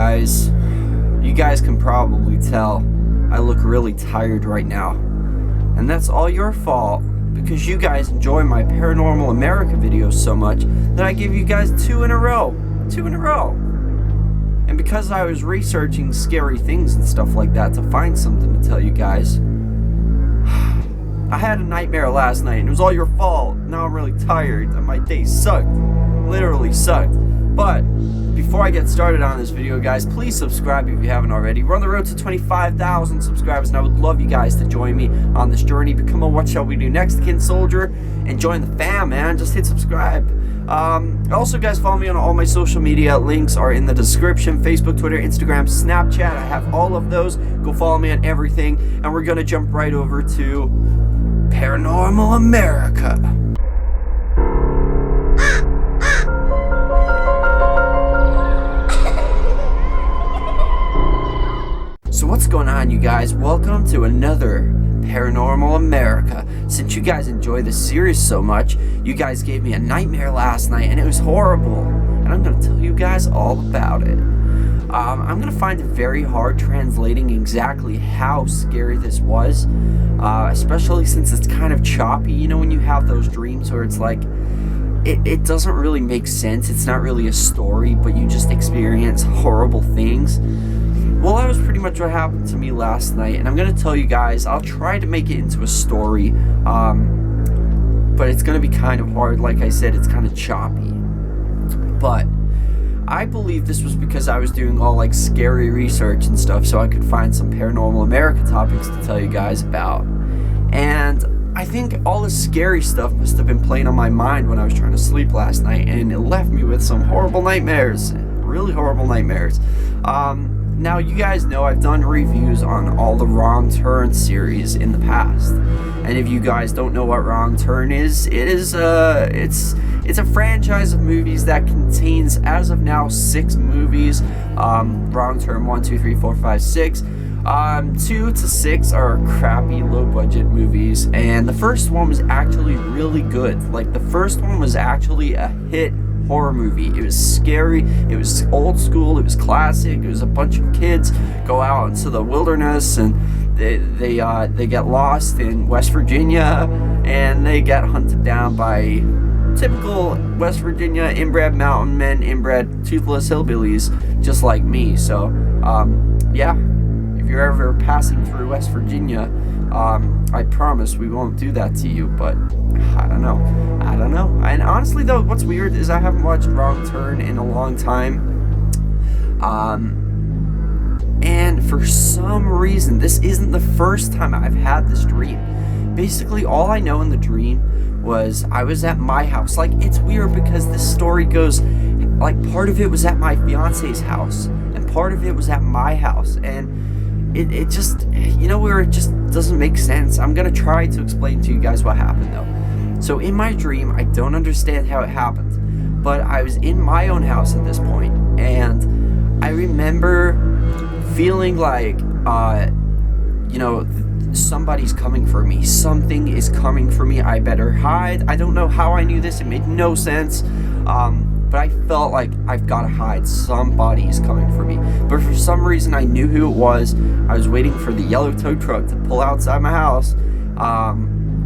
guys. You guys can probably tell I look really tired right now. And that's all your fault, because you guys enjoy my Paranormal America videos so much that I give you guys two in a row. And because I was researching scary things and stuff like that to find something to tell you guys, I had a nightmare last night and it was all your fault. Now I'm really tired and my day sucked. Literally sucked. But before I get started on this video, guys, please subscribe if you haven't already. We're on the road to 25,000 subscribers, and I would love you guys to join me on this journey. Become a What Shall We Do Next Kin Soldier and join the fam, man. Just hit subscribe. Also, guys, follow me on all my social media. Links are in the description. Facebook, Twitter, Instagram, Snapchat. I have all of those. Go follow me on everything. And we're going to jump right over to Paranormal America. So what's going on, you guys? Welcome to another Paranormal America. Since you guys enjoy this series so much, you guys gave me a nightmare last night and it was horrible. And I'm going to tell you guys all about it. I'm going to find it very hard translating exactly how scary this was. Especially since it's kind of choppy. You know when you have those dreams where it's like, it doesn't really make sense. It's not really a story, but you just experience horrible things. Well, that was pretty much what happened to me last night, and I'm going to tell you guys, I'll try to make it into a story, but it's going to be kind of hard. Like I said, it's kind of choppy. But I believe this was because I was doing all like scary research and stuff so I could find some Paranormal America topics to tell you guys about. And I think all the scary stuff must have been playing on my mind when I was trying to sleep last night, and it left me with some horrible nightmares, really horrible nightmares. Now, you guys know I've done reviews on all the Wrong Turn series in the past. And if you guys don't know what Wrong Turn is, it's a franchise of movies that contains, as of now, 6 movies. Wrong Turn 1, 2, 3, 4, 5, 6. 2 to 6 are crappy, low-budget movies. And the first one was actually really good. Like, the first one was actually a hit horror movie. It was scary, it was old school, it was classic. It was a bunch of kids go out into the wilderness and they get lost in West Virginia and they get hunted down by typical West Virginia inbred mountain men, inbred toothless hillbillies just like me. So yeah, if you're ever passing through West Virginia, I promise we won't do that to you, but I don't know. And honestly, though, what's weird is I haven't watched Wrong Turn in a long time. And for some reason, this isn't the first time I've had this dream. Basically, all I know in the dream was I was at my house. Like, it's weird because this story goes, like, part of it was at my fiance's house, and part of it was at my house. And it just, you know, where it just doesn't make sense. I'm going to try to explain to you guys what happened, though. So in my dream, I don't understand how it happened, but I was in my own house at this point, and I remember feeling like, you know, somebody's coming for me. Something is coming for me. I better hide. I don't know how I knew this. It made no sense. But I felt like I've got to hide. Somebody's coming for me. But for some reason, I knew who it was. I was waiting for the yellow tow truck to pull outside my house.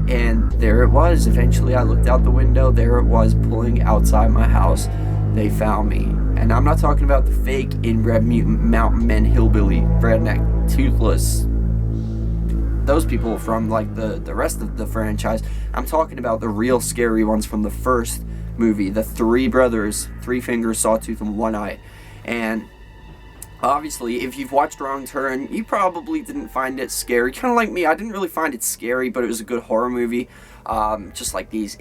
And there it was. Eventually, I looked out the window. There it was, pulling outside my house. They found me. And I'm not talking about the fake inbred mutant mountain men, hillbilly, redneck, toothless, those people from like the rest of the franchise. I'm talking about the real scary ones from the first movie, the 3 brothers, 3 fingers, sawtooth, and 1 eye. And obviously, if you've watched Wrong Turn, you probably didn't find it scary. Kind of like me, I didn't really find it scary, but it was a good horror movie. Just like these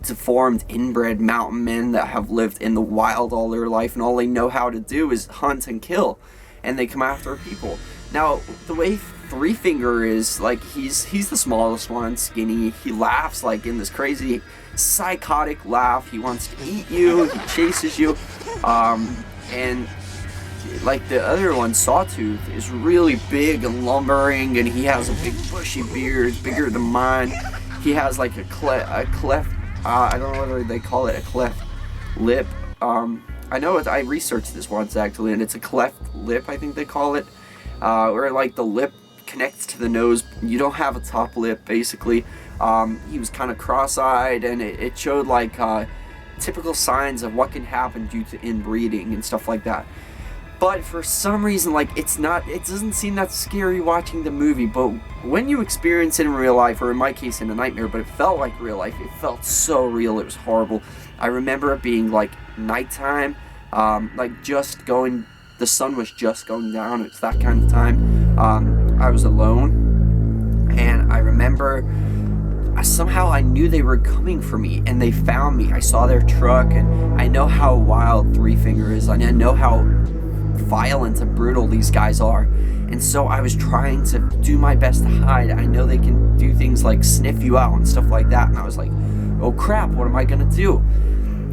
deformed, inbred mountain men that have lived in the wild all their life, and all they know how to do is hunt and kill, and they come after people. Now, the way 3 Finger is, like, he's the smallest one, skinny. He laughs like in this crazy psychotic laugh. He wants to eat you. He chases you. And like the other one, Sawtooth, is really big and lumbering, and he has a big bushy beard, bigger than mine. He has like a cleft, I don't know whether they call it a cleft lip. I know I researched this once actually, and it's a cleft lip, I think they call it, where like the lip connects to the nose. You don't have a top lip, basically. He was kind of cross-eyed, and it showed like typical signs of what can happen due to inbreeding and stuff like that. But for some reason, like, it doesn't seem that scary watching the movie, but when you experience it in real life, or in my case in a nightmare, but it felt like real life, it felt so real, it was horrible. I remember it being like nighttime, like the sun was just going down, it's that kind of time. I was alone, and I remember somehow I knew they were coming for me, and they found me. I saw their truck, and I know how wild Three Finger is, and I know how violent and brutal these guys are, and so I was trying to do my best to hide. I know they can do things like sniff you out and stuff like that, and I was like, oh crap, what am I gonna do?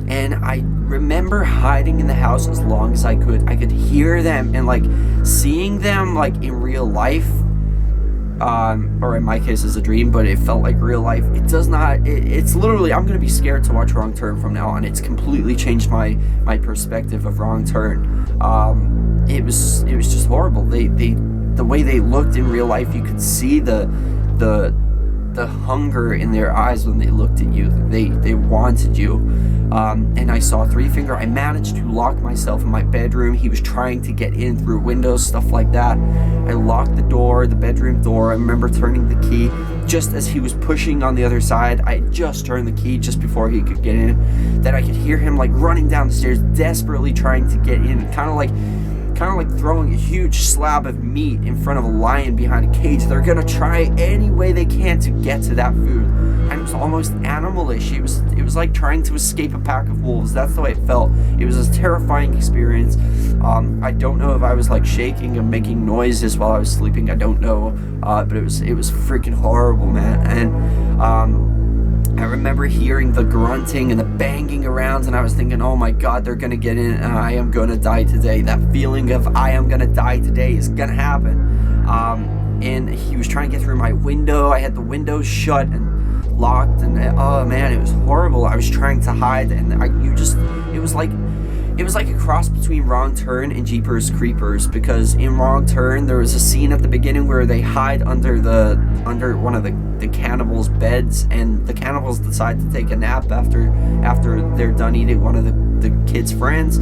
And I remember hiding in the house as long as I could. I could hear them, and like seeing them like in real life, or in my case as a dream, but it felt like real life. It's literally, I'm gonna be scared to watch Wrong Turn from now on. It's completely changed my perspective of Wrong Turn. It was just horrible. The way they looked in real life, you could see the hunger in their eyes when they looked at you. They wanted you. And I saw Three Finger. I managed to lock myself in my bedroom. He was trying to get in through windows, stuff like that. I locked the bedroom door. I remember turning the key just as he was pushing on the other side. I just turned the key just before he could get in. Then I could hear him like running down the stairs, desperately trying to get in, kind of like throwing a huge slab of meat in front of a lion behind a cage. They're gonna try any way they can to get to that food. And it was almost animalish. It was like trying to escape a pack of wolves. That's the way it felt. It was a terrifying experience. I don't know if I was like shaking and making noises while I was sleeping. I don't know, but it was freaking horrible, man. And I remember hearing the grunting and the banging around, and I was thinking, oh my god, they're gonna get in, and I am gonna die today. That feeling of I am gonna die today is gonna happen. And he was trying to get through my window. I had the windows shut and locked, and oh man, it was horrible. I was trying to hide, and it was like a cross between Wrong Turn and Jeepers Creepers, because in Wrong Turn there was a scene at the beginning where they hide under one of the cannibals' beds, and the cannibals decide to take a nap after they're done eating one of the kids' friends,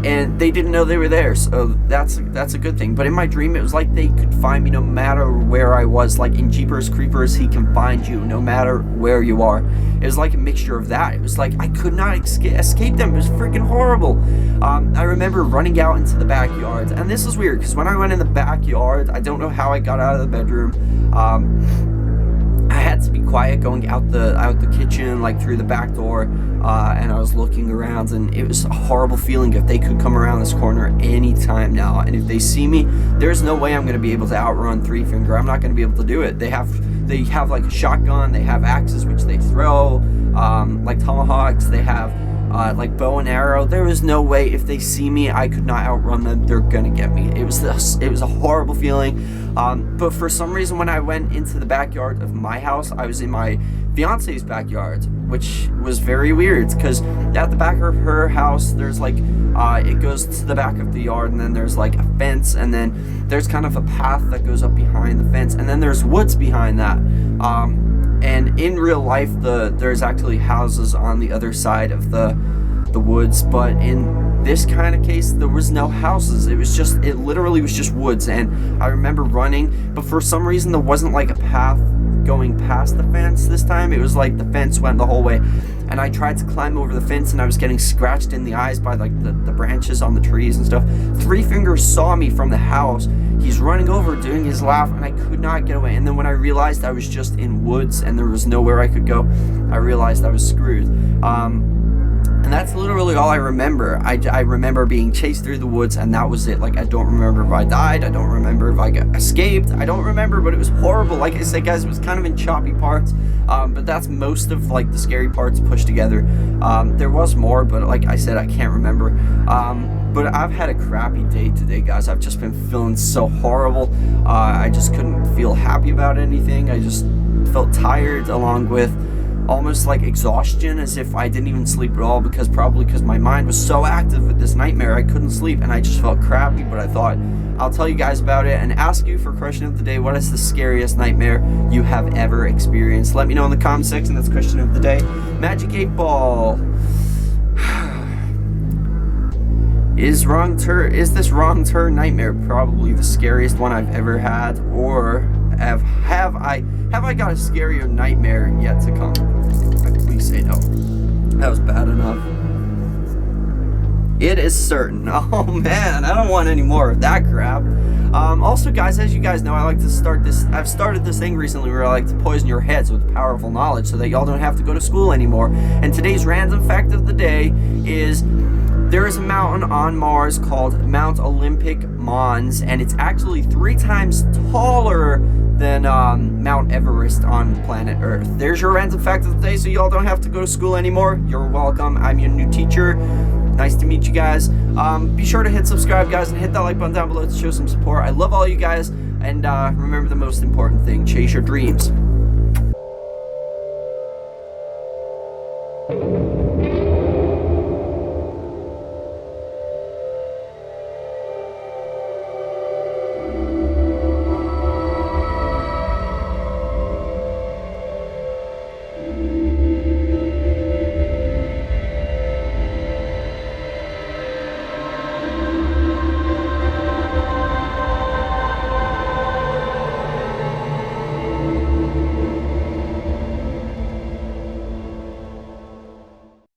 and they didn't know they were there, so that's a good thing. But in my dream, it was like they could find me no matter where I was. Like in Jeepers Creepers, he can find you no matter where you are. It was like a mixture of that. It was like I could not escape them. It was freaking horrible. I remember running out into the backyard, and this is weird because when I went in the backyard, I don't know how I got out of the bedroom. I had to be quiet going out the kitchen, like through the back door, and I was looking around, and it was a horrible feeling if they could come around this corner anytime now, and if they see me, there's no way I'm going to be able to outrun Three Finger. I'm not going to be able to do it. They have like a shotgun, they have axes which they throw, like tomahawks, they have like bow and arrow. There was no way if they see me I could not outrun them. They're gonna get me. It was a horrible feeling, but for some reason when I went into the backyard of my house, I was in my fiance's backyard, which was very weird because at the back of her house there's like it goes to the back of the yard, and then there's like a fence, and then there's kind of a path that goes up behind the fence, and then there's woods behind that. And in real life, there's actually houses on the other side of the woods, but in this kind of case, there was no houses. It literally was just woods, and I remember running, but for some reason there wasn't like a path going past the fence this time. It was like the fence went the whole way, and I tried to climb over the fence, and I was getting scratched in the eyes by like the branches on the trees and stuff. Three Fingers saw me from the house. He's running over doing his laugh, and I could not get away. And then when I realized I was just in woods and there was nowhere I could go, I realized I was screwed. And that's literally all I remember. I remember being chased through the woods, and that was it. Like, I don't remember if I died. I don't remember if I escaped. I don't remember, but it was horrible. Like I said, guys, it was kind of in choppy parts, but that's most of like the scary parts pushed together. There was more, but like I said, I can't remember. But I've had a crappy day today, guys. I've just been feeling so horrible. I just couldn't feel happy about anything. I just felt tired, along with almost like exhaustion, as if I didn't even sleep at all, because my mind was so active with this nightmare I couldn't sleep, and I just felt crappy. But I thought I'll tell you guys about it and ask you for question of the day. What is the scariest nightmare you have ever experienced? Let me know in the comment section. That's question of the day. Magic 8 Ball. Is this wrong turn nightmare probably the scariest one I've ever had, or have I got a scarier nightmare yet to come? Please say no. That was bad enough. It is certain. Oh man, I don't want any more of that crap. Also, guys, as you guys know, I've started this thing recently where I like to poison your heads with powerful knowledge so that y'all don't have to go to school anymore. And today's random fact of the day is, there is a mountain on Mars called Mount Olympic Mons, and it's actually 3 times taller than Mount Everest on planet Earth. There's your random fact of the day, so y'all don't have to go to school anymore. You're welcome. I'm your new teacher. Nice to meet you guys. Be sure to hit subscribe, guys, and hit that like button down below to show some support. I love all you guys, and remember the most important thing: chase your dreams.